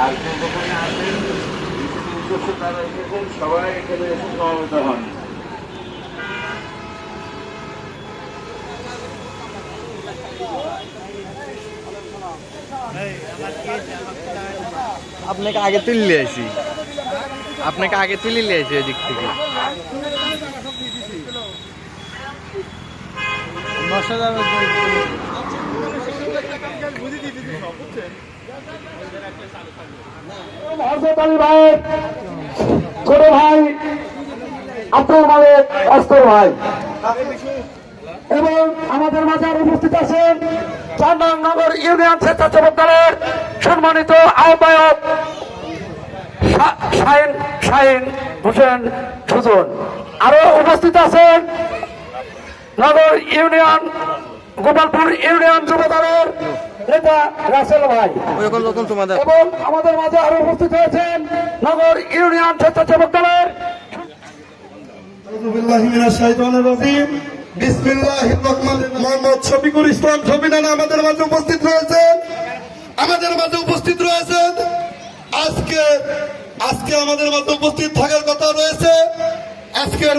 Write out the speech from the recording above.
আর যতক্ষণে আসেন উদ্দেশ্য তারা এসেছেন, সবাই এখানে এসে সমবেত হন। আপনাকে আগে তুলে আইছি, আপনাকে আগে তুলে আইছি ওই দিক থেকে। ভাইয়ের ছোট ভাই আব্দুল মালিক অস্তর ভাই এবং আমাদের মাঝে উপস্থিত আছেন 4 নং নগর ইউনিয়ন স্বেচ্ছাসেবক দলের সম্মানিত আহ্বায়ক শাহিন হোসেন সুজন। আরো উপস্থিত আছেন নগর ইউনিয়ন গোপালপুর ইউনিয়ন যুব দলের নেতা রাসেল ভাই এবং আমাদের মাঝে আরো উপস্থিত হয়েছেন নগর ইউনিয়ন স্বেচ্ছাসেবক দলের মোহাম্মদ শফিকুল ইসলাম শফিনান আমাদের মাঝে উপস্থিত রয়েছেন। আজকে আমাদের মাঝে উপস্থিত থাকার কথা রয়েছে। আজকের